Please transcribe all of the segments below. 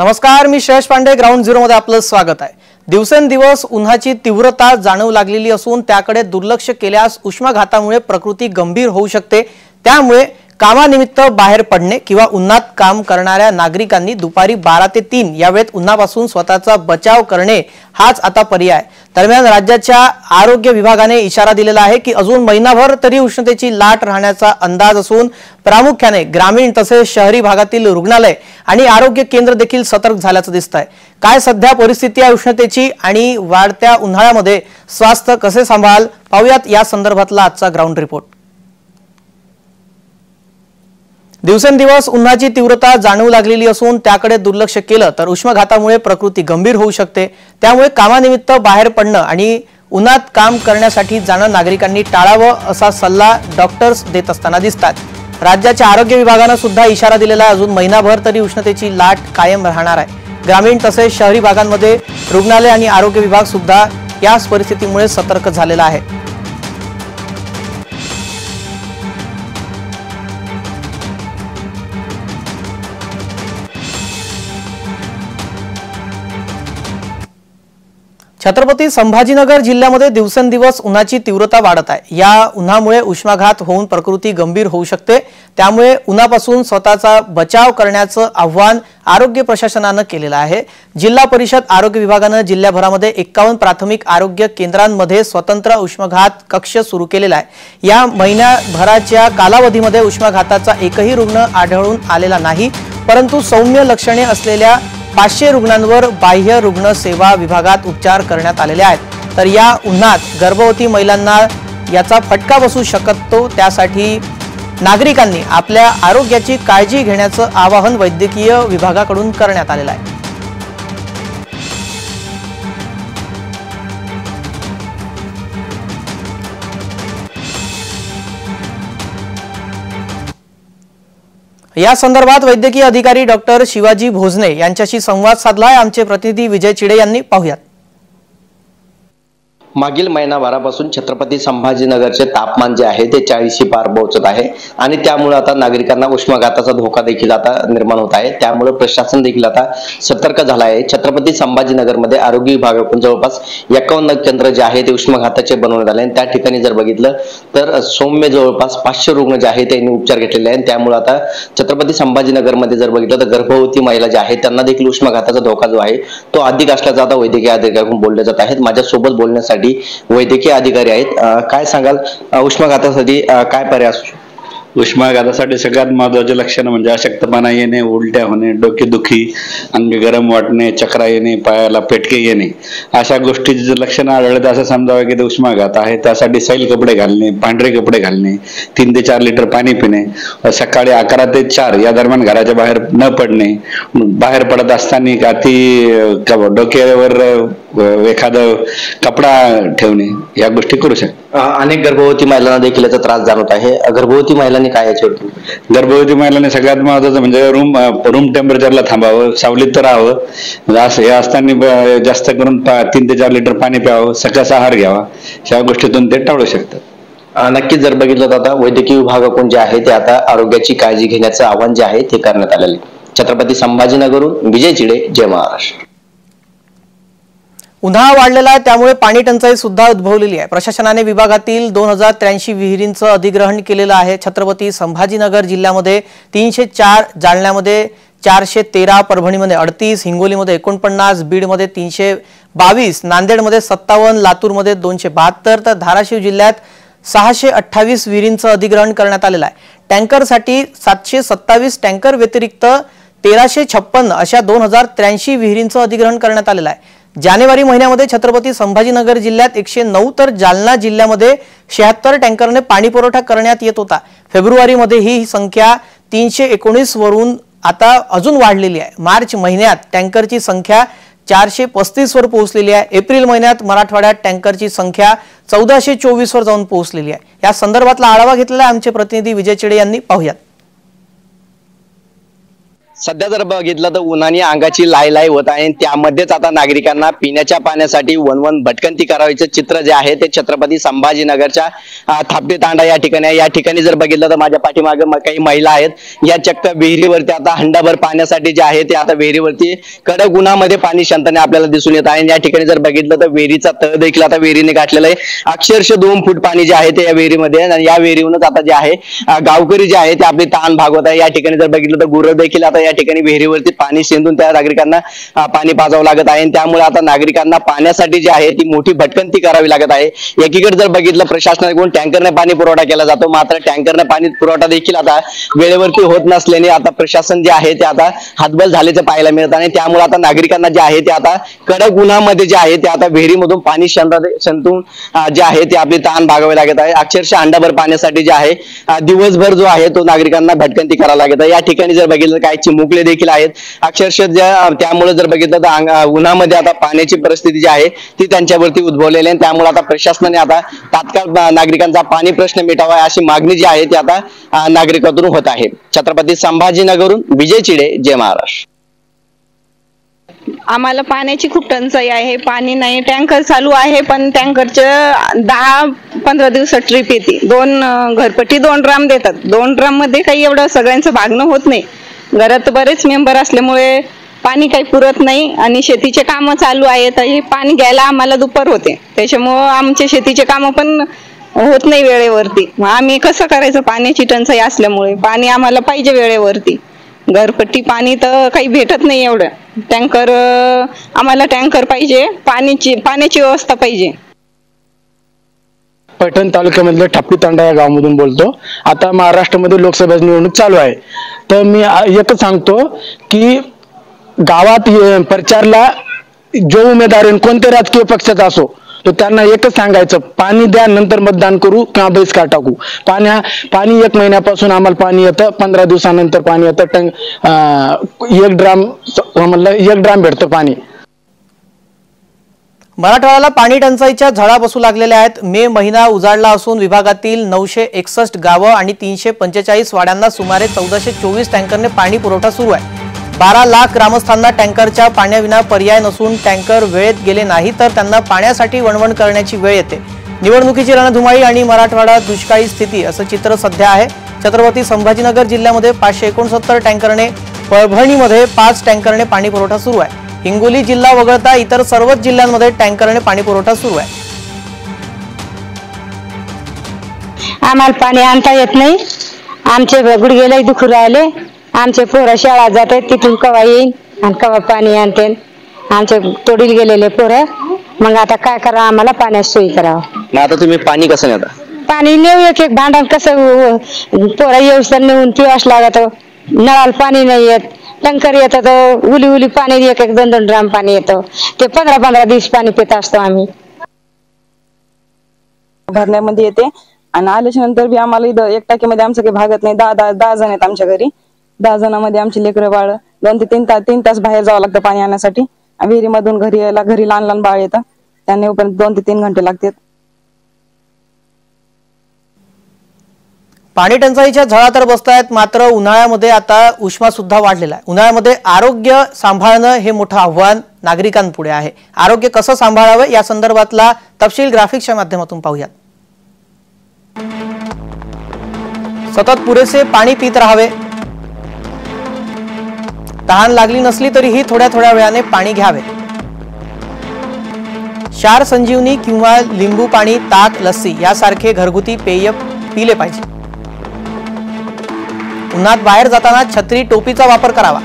नमस्कार, मी Shreyas Pande. Ground zero मध्ये आपलं स्वागत आहे. दिवसेंदिवस उन्हाची तीव्रता जाणवू लागलेली असून त्याकडे दुर्लक्ष केल्यास उष्माघातामुळे प्रकृती गंभीर होऊ शकते. त्यामुळे कामानिमित्त बाहेर पडणे किंवा उन्हात काम करणाऱ्या नागरिकांनी दुपारी 12 ते 3 या वेळेत उन्हापासून स्वतःचा बचाव करणे हाच आता पर्याय. दरम्यान राज्याच्या आरोग्य विभागाने इशारा दिलेला आहे की अजून महिनाभर तरी उष्णतेची लाट राहण्याचा अंदाज असून प्रामुख्याने ग्रामीण तसेच शहरी भागातील रुग्णालय आणि आरोग्य केंद्र देखील सतर्क झाल्याचं दिसतंय. काय सध्या परिस्थिती आहे उष्णतेची आणि वाढत्या उन्हाळ्यामध्ये स्वास्थ्य कसे सांभाळ, पाहूयात या संदर्भातला आजचा ग्राउंड रिपोर्ट. दिवसेंदिवस उन्हाची तीव्रता जाणवू लागलेली असून त्याकडे दुर्लक्ष केलं तर उष्माघातामुळे प्रकृती गंभीर होऊ शकते. त्यामुळे कामानिमित्त बाहेर पडणं आणि उन्हात काम करण्यासाठी जाणं नागरिकांनी टाळावं असा सल्ला डॉक्टर्स देत असताना दिसतात. राज्याच्या आरोग्य विभागानं सुद्धा इशारा दिलेला आहे. अजून महिनाभर तरी उष्णतेची लाट कायम राहणार आहे. ग्रामीण तसेच शहरी भागांमध्ये रुग्णालय आणि आरोग्य विभाग सुद्धा याच परिस्थितीमुळे सतर्क झालेला आहे. छत्रपती संभाजीनगर जिल्ह्यामध्ये दिवसेंदिवस उन्हाची तीव्रता वाढत आहे. या उन्हामुळे उष्माघात होऊन प्रकृती गंभीर होऊ शकते. त्यामुळे उन्हापासून स्वतःचा बचाव करण्याचं आव्हान आरोग्य प्रशासनानं केलेलं आहे. जिल्हा परिषद आरोग्य विभागानं जिल्ह्याभरामध्ये 51 प्राथमिक आरोग्य केंद्रांमध्ये स्वतंत्र उष्माघात कक्ष सुरू केलेला आहे. या महिन्याभराच्या कालावधीमध्ये उष्माघाताचा एकही रुग्ण आढळून आलेला नाही. परंतु सौम्य लक्षणे असलेल्या 500 रुग्णांवर बाह्य रुग्ण सेवा विभागात उपचार करण्यात आलेले आहेत. तर या उन्हात गर्भवती महिलांना याचा फटका बसू शकतो. त्यासाठी नागरिकांनी आपल्या आरोग्याची काळजी घेण्याचं आवाहन वैद्यकीय विभागाकडून करण्यात आलेलं आहे. या संदर्भात वैद्यकीय अधिकारी डॉक्टर शिवाजी भोजने यांच्याशी संवाद साधलाय आमचे प्रतिनिधी विजय चिडे यांनी. पाहूयात. मागील महिनाभरापासून छत्रपती संभाजीनगरचे तापमान जे आहे ते 40 पार पोहोचत आहे आणि त्यामुळे आता नागरिकांना उष्माघाताचा धोका देखील आता निर्माण होत आहे. त्यामुळे प्रशासन देखील आता सतर्क झाला आहे. छत्रपती संभाजीनगरमध्ये आरोग्य विभागाकडून जवळपास 51 केंद्र जे आहे ते उष्माघाताचे बनवण्यात आले आणि त्या ठिकाणी जर बघितलं तर सौम्य जवळपास 500 रुग्ण जे आहेत त्यांनी उपचार घेतलेले आहेत. त्यामुळे आता छत्रपती संभाजीनगरमध्ये जर बघितलं तर गर्भवती महिला ज्या आहेत त्यांना देखील उष्माघाताचा धोका जो आहे तो अधिक असल्याचं आता वैद्यकीय अधिकाऱ्यांकडून बोलले जात आहेत. माझ्यासोबत बोलण्यासाठी वैद्यकीय अधिकारी आहेत. काय सांगाल, उष्माघातासाठी काय पर्याय असू शकतो? उष्माघातासाठी सगळ्यात महत्वाचे लक्षण म्हणजे अशक्तपणा येणे, उलट्या होणे, डोकेदुखी, अंग गरम वाटणे, चक्रा येणे, पायाला पेटके येणे, अशा गोष्टीची जर लक्षणं आढळले तर असं समजावं की ते उष्माघात आहे. त्यासाठी सैल कपडे घालणे, पांढरे कपडे घालणे, 3 ते 4 लिटर पाणी पिणे, सकाळी 11 ते 4 या दरम्यान घराच्या बाहेर न पडणे, बाहेर पडत असताना अति डोक्यावर एखादं कपडा ठेवणे, या गोष्टी करू शकतात. अनेक गर्भवती महिलांना देखील याचा त्रास जाणवत आहे. गर्भवती महिलांनी काय याच्यावर? गर्भवती महिलांनी सगळ्यात महत्वाचं म्हणजे रूम टेम्परेचरला थांबावं, सावलीत तर राहावं, हे असताना जास्त करून 3 ते 4 लिटर पाणी प्यावं, सकस आहार घ्यावा, या गोष्टीतून ते टाळू शकतात. नक्कीच जर बघितलं तर आता वैद्यकीय विभागाकडून जे आहे ते आता आरोग्याची काळजी घेण्याचं आवाहन जे आहे ते करण्यात आलेले. छत्रपती संभाजीनगरहून विजय चिडे, जय महाराष्ट्र. उन्हाळा वाढलेला आहे त्यामुळे पाणी टंचाई सुद्धा उद्भवलेली आहे. प्रशासनाने विभागातील 2083 विहिरींचं अधिग्रहण केलेलं आहे. छत्रपती संभाजीनगर जिल्ह्यामध्ये 304, जालन्यामध्ये 413, परभणीमध्ये 38, हिंगोलीमध्ये 49, बीडमध्ये 322, नांदेडमध्ये 57, लातूरमध्ये 272 तर धाराशिव जिल्ह्यात 628 विहिरींचं अधिग्रहण करण्यात आलेलं आहे. टँकरसाठी 727 टँकर व्यतिरिक्त 1356 अशा 2083 विहिरींचं अधिग्रहण करण्यात आलेलं आहे. जानेवारी महिन्यामध्ये छत्रपती संभाजीनगर जिल्ह्यात 109 तर जालना जिल्ह्यामध्ये 76 टँकरने पाणी पुरवठा करण्यात येत होता. फेब्रुवारीमध्ये ही संख्या 319 वरून आता अजून वाढलेली आहे. मार्च महिन्यात टँकरची संख्या 435 वर पोहोचलेली आहे. एप्रिल महिन्यात मराठवाड्यात टँकरची संख्या 1424 वर जाऊन पोहोचलेली आहे. या संदर्भातला आढावा घेतलेला आमचे प्रतिनिधी विजय चिडे यांनी. पाहूयात. सध्या जर बघितलं तर उन्हाने अंगाची लाय होत आहे आणि त्यामध्येच आता नागरिकांना पिण्याच्या पाण्यासाठी वनवन भटकंती करायचं चित्र जे आहे ते छत्रपती संभाजीनगरच्या थापडी तांडा या ठिकाणी आहे। या ठिकाणी जर बघितलं तर माझ्या पाठीमागे काही महिला आहेत या चक्क विहिरीवरती आता हंडाभर पाण्यासाठी जे आहे ते आता विहिरीवरती कडक उन्हामध्ये पाणी शांतने आपल्याला दिसून येत आहे। या ठिकाणी जर बघितलं तर विहिरीचा तळ देखील आता विहिरीने गाठलेला आहे। अक्षरशः 2 फूट पाणी जे आहे ते या विहिरीमध्ये आणि या विहिरीवरूनच आता जे आहे गावकरी जे आहे ते आपली तहान भागवत आहे। या ठिकाणी जर बघितलं तर गुरं देखील आता या ठिकाणी विहिरीवरती पाणी शेंदून त्या नागरिकांना पाणी पाजावं लागत आहे। त्यामुळे आता नागरिकांना पाण्यासाठी जे आहे ती मोठी भटकंती करावी लागत आहे। एकीकडे जर बघितलं प्रशासनाकडून टँकरने पाणी पुरवठा केला जातो, मात्र टँकरने पाणी पुरवठा देखील आता वेळेवरती होत नसल्याने आता प्रशासन जे आहे ते आता हातबल झाल्याचं पाहायला मिळत आहे। त्यामुळे आता नागरिकांना जे आहे ते आता कडक उन्हामध्ये जे आहे ते आता विहिरीमधून पाणी शंतून जे आहे ते आपली तहान भागावी लागत आहे। अक्षरशः अंडाभर पाण्यासाठी जे आहे दिवसभर जो आहे तो नागरिकांना भटकंती करावी लागत आहे। या ठिकाणी जर बघितलं काही चिमुकले देखील आहेत अक्षरशः त्यामुळे जर बघितलं तर उन्हामध्ये आता पाण्याची परिस्थिती जी आहे ती त्यांच्यावरती उद्भवलेली आहे। त्यामुळे आता प्रशासनाने आता तात्काळ नागरिकांचा पाणी प्रश्न मिटावा अशी मागणी जी आहे ती आता नागरिकातून होत आहे। छत्रपती संभाजीनगरहून विजय चिडे, जय महाराष्ट्र। आम्हाला पाण्याची खूप टंचाई आहे, पाणी नाही। टँकर चालू आहे पण टँकरच्या 10-15 दिवसात ट्रिप येते। 2 घरपट्टी 2 ड्राम देतात। 2 ड्राम मध्ये काही एवढं सगळ्यांचं भागणं होत नाही। घरात बरेच मेंबर असल्यामुळे पाणी काही पुरत नाही आणि शेतीचे कामं चालू आहेत। हे पाणी घ्यायला आम्हाला दुपार होते, त्याच्यामुळं आमचे शेतीचे कामं पण होत नाही वेळेवरती। मग आम्ही कसं करायचं? पाण्याची टंचाई असल्यामुळे पाणी आम्हाला पाहिजे वेळेवरती। घरपट्टी पाणी तर काही भेटत नाही एवढं। टँकर आम्हाला टँकर पाहिजे, पाण्याची व्यवस्था पाहिजे। पैठण तालुक्यामधल्या थापडी तांडा या गावामधून बोलतो। आता महाराष्ट्रामध्ये लोकसभा निवडणूक चालू आहे, तर मी एकच सांगतो की गावात प्रचारला जो उमेदवार कोणत्या राजकीय पक्षाचा असो तो त्यांना एकच सांगायचं, पाणी द्या, नंतर मतदान करू किंवा बहिष्कार टाकू। पाणी 1 महिन्यापासून आम्हाला पाणी येतं, 15 दिवसानंतर पाणी येतं। 1 ड्राम भेटतं पाणी। मराठवाड्याला पाणी टंचाईच्या झळा बसू लागलेल्या आहेत। मे महिना उजाडला असून विभागातील 961 गावं आणि 345 वाड्यांना सुमारे 1424 टँकरने पाणी पुरवठा सुरू आहे। 12 लाख ग्रामस्थांना टँकरच्या पाण्याविना पर्याय नसून टँकर वेळेत गेले नाही तर त्यांना पाण्यासाठी वणवण करण्याची वेळ येते। निवडणुकीची रणधुमाळी आणि मराठवाडा दुष्काळी स्थिती असं चित्र सध्या आहे। छत्रपती संभाजीनगर जिल्ह्यामध्ये 569 टँकरने, परभणीमध्ये 5 टँकरने पाणी पुरवठा सुरू आहे। हिंगोली जिल्हा वगळता इतर सर्वच जिल्ह्यांमध्ये टँकरने पाणी पुरवठा सुरू आहे। आम्हाला पाणी आणता येत नाही, आमचे गुडघेलाही दुखू राहिले। आमचे पोरं शाळा जातात, तिथून कवा येईल आणि कवा पाणी आणते। आमचे तोडील गेलेले पोरं, मग आता काय करा? आम्हाला पाण्याची सोय करावं। आता तुम्ही पाणी कसं नेता? पाणी नेऊ एक भांडण कसं पोरं येऊस नेऊन पिवास लागत। नळाला पाणी नाही येत, टँकर येतात, उली पाणी 1-2 ड्राम पाणी येतं। ते 15-15 दिवस पाणी पित असतो आम्ही। भरण्यामध्ये येते आणि आल्याच्या नंतर बी आम्हाला इथं 1 टाकीमध्ये आमचं काही भागत नाही। 10 जण आहेत आमच्या घरी। 10 जणांमध्ये आमची लेकरं बाळ 2 ते 3 तास बाहेर जावं लागतं पाणी आणण्यासाठी। विहिरीमधून घरी यायला घरी लहान बाळ येतं, त्यांना येऊपर्यंत 2 ते 3 घंटे लागतात। पाणी टंचाईच्या झळा तर बसतायत, मात्र उन्हाळ्यामध्ये आता उष्मा सुद्धा वाढलेला आहे। उन्हाळ्यामध्ये आरोग्य सांभाळणं हे मोठं आव्हान नागरिकांपुढे आहे। आरोग्य कसं सांभाळावं या संदर्भातला तपशील ग्राफिक्सच्या माध्यमातून पाहूयात। सतत पुरेसे पाणी पित राहावे, तहान लागली नसली तरीही थोड्या वेळाने पाणी घ्यावे। क्षार संजीवनी किंवा लिंबू पाणी, ताक, लस्सी यासारखे घरगुती पेय पिले पाहिजे। उन्हात बाहेर जाताना छत्री, टोपीचा वापर करावा।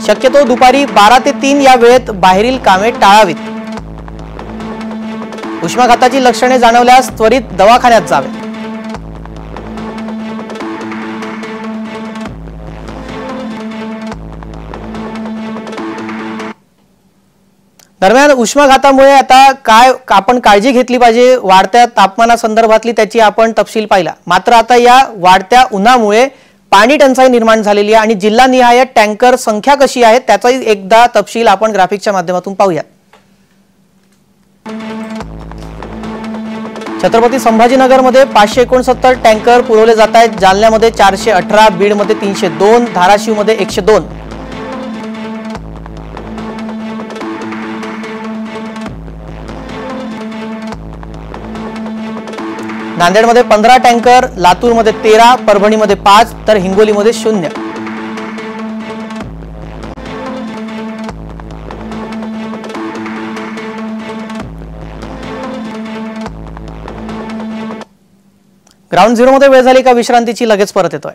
शक्यतो दुपारी 12 ते 3 या वेळेत बाहेरील कामे टाळावीत। उष्माघाताची लक्षणे जाणवल्यास त्वरित दवाखान्यात जावे। दरम्यान उष्माघातामुळे आता काय आपण काळजी घेतली पाहिजे, वाढत्या तापमानासंदर्भातली त्याची आपण तपशील पाहिला। मात्र आता या वाढत्या उन्हामुळे पाणी टंचाई निर्माण झालेली आहे आणि जिल्हानिहाय टँकर संख्या कशी आहे त्याचाही एकदा तपशील आपण ग्राफिक्सच्या माध्यमातून पाहूया। छत्रपती संभाजीनगरमध्ये 569 टँकर पुरवले जात आहेत। जालन्यामध्ये 418, बीडमध्ये 302, धाराशिवमध्ये 102। नांदेडमध्ये 15 टँकर, लातूरमध्ये 13, परभणीमध्ये 5 तर हिंगोलीमध्ये 0। ग्राउंड झिरोमध्ये वेळ झाली का विश्रांतीची, लगेच परत येतोय।